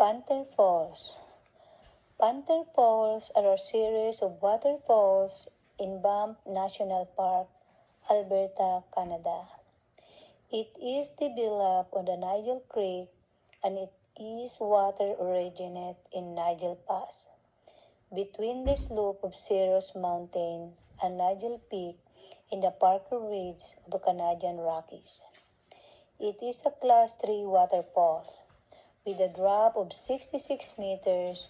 Panther Falls. Panther Falls are a series of waterfalls in Banff National Park, Alberta, Canada. It is developed on the Nigel Creek and it is water originate in Nigel Pass, between the slope of Cirrus Mountain and Nigel Peak in the Parker Ridge of the Canadian Rockies. It is a Class 3 waterfall with a drop of 66 meters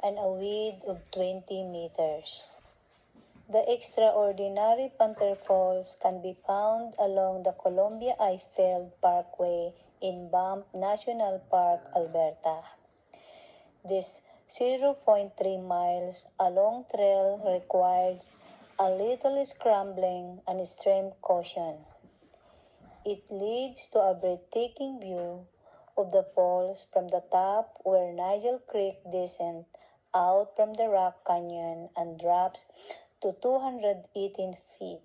and a width of 20 meters. The extraordinary Panther Falls can be found along the Columbia Icefield Parkway in Banff National Park, Alberta. This 0.3 miles long trail requires a little scrambling and extreme caution. It leads to a breathtaking view of the falls from the top where Nigel Creek descends out from the Rock Canyon and drops to 218 feet,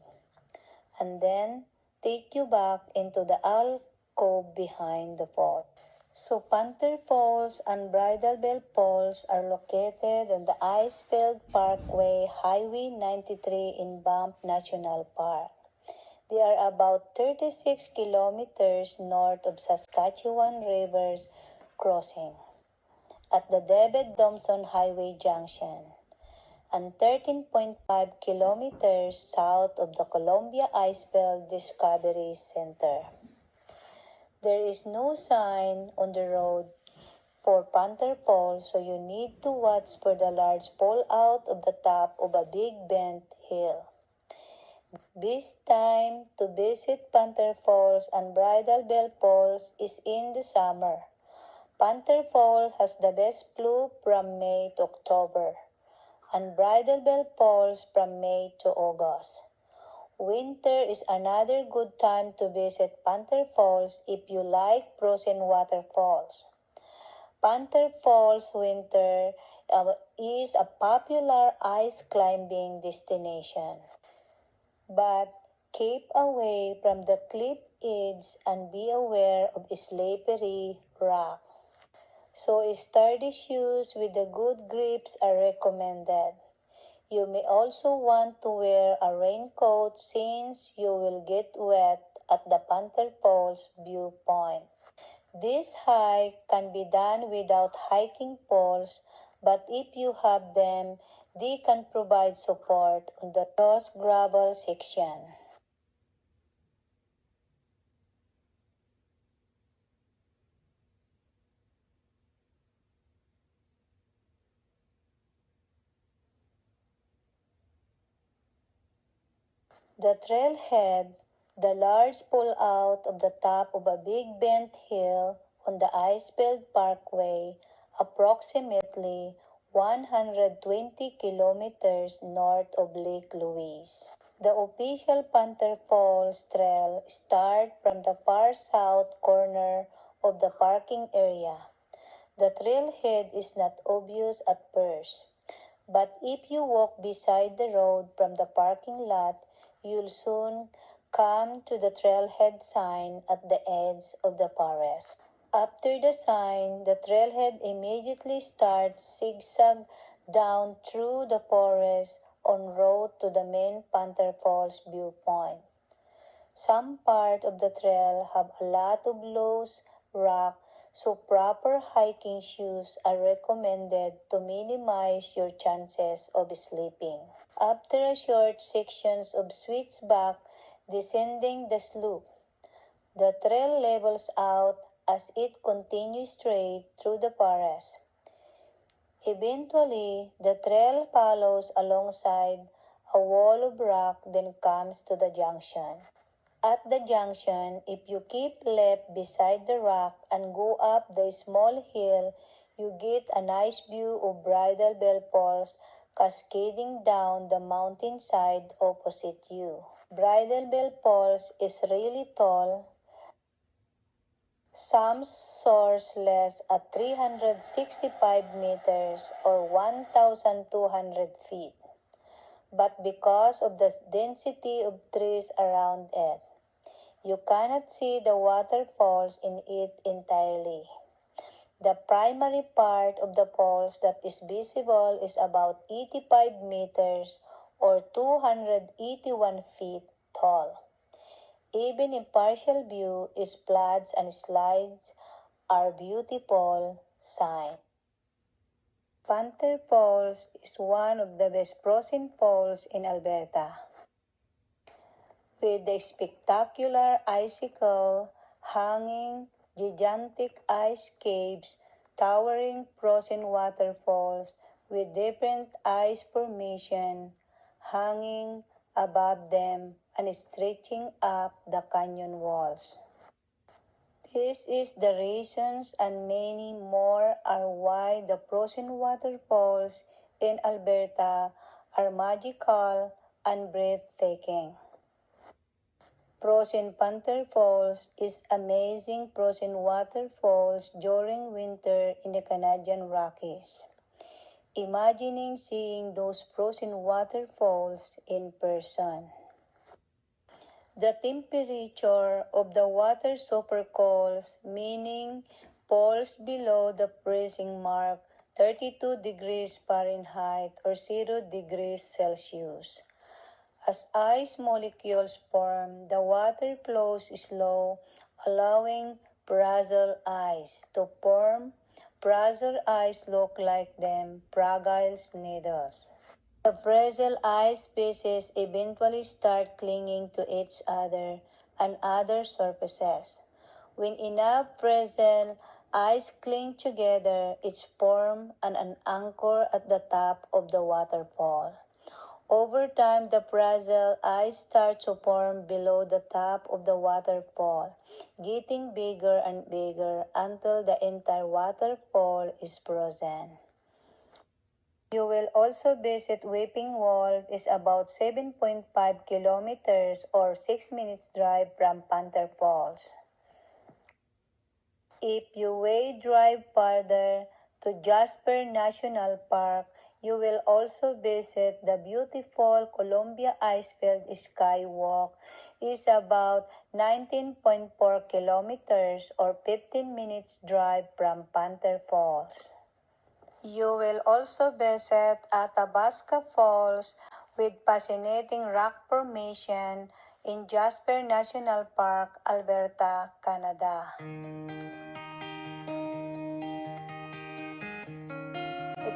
and then take you back into the alcove behind the fall. So Panther Falls and Bridal Bell Falls are located on the Icefield Parkway Highway 93 in Banff National Park. They are about 36 kilometers north of Saskatchewan River's crossing at the David Thompson Highway Junction and 13.5 kilometers south of the Columbia Icefield Discovery Center. There is no sign on the road for Panther Falls, so you need to watch for the large fallout of the top of a big bent hill. Best time to visit Panther Falls and Bridal Bell Falls is in the summer. Panther Falls has the best flow from May to October, and Bridal Bell Falls from May to August. Winter is another good time to visit Panther Falls if you like frozen waterfalls. Panther Falls winter is a popular ice climbing destination. But keep away from the cliff edge and be aware of slippery rock. So sturdy shoes with the good grips are recommended. You may also want to wear a raincoat since you will get wet at the Panther Falls viewpoint. This hike can be done without hiking poles, but if you have them, they can provide support on the loose gravel section. The trailhead, the large pull-out of the top of a big bent hill on the Icefield Parkway, approximately 120 kilometers north of Lake Louise. The official Panther Falls Trail starts from the far south corner of the parking area. The trailhead is not obvious at first, but if you walk beside the road from the parking lot, you'll soon come to the trailhead sign at the edge of the forest. After the sign, the trailhead immediately starts zigzag down through the forest en route to the main Panther Falls viewpoint. Some part of the trail have a lot of loose rock, so proper hiking shoes are recommended to minimize your chances of slipping. After a short sections of switchback descending the slope, the trail levels out as it continues straight through the forest. Eventually, the trail follows alongside a wall of rock then comes to the junction. At the junction, if you keep left beside the rock and go up the small hill, you get a nice view of Bridal Bell Falls cascading down the mountainside opposite you. Bridal Bell Falls is really tall. Some soars less at 365 meters or 1,200 feet. But because of the density of trees around it, you cannot see the waterfalls in it entirely. The primary part of the falls that is visible is about 85 meters or 281 feet tall. Even in partial view, its floods and slides are beautiful signs. Panther Falls is one of the best frozen falls in Alberta. With the spectacular icicle, hanging, gigantic ice caves, towering frozen waterfalls with different ice formation hanging above them and stretching up the canyon walls. This is the reasons and many more are why the frozen waterfalls in Alberta are magical and breathtaking. Frozen Panther Falls is amazing frozen waterfalls during winter in the Canadian Rockies. Imagining seeing those frozen waterfalls in person. The temperature of the water super cold, meaning falls below the freezing mark, 32 degrees Fahrenheit or 0 degrees Celsius. As ice molecules form, the water flows slow, allowing fragile ice to form. Fragile ice look like them fragile needles. The fragile ice pieces eventually start clinging to each other and other surfaces. When enough fragile ice cling together, it's formed an anchor at the top of the waterfall. Over time, the fragile ice starts to form below the top of the waterfall, getting bigger and bigger until the entire waterfall is frozen. You will also visit Weeping Wall is about 7.5 kilometers or 6 minutes drive from Panther Falls. If you way drive farther to Jasper National Park, you will also visit the beautiful Columbia Icefield Skywalk is about 19.4 kilometers or 15 minutes drive from Panther Falls. You will also visit Athabasca Falls with fascinating rock formation in Jasper National Park, Alberta, Canada.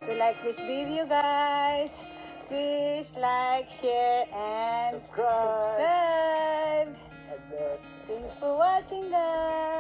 If you like this video, guys, please like, share, and subscribe. Thanks for watching, guys.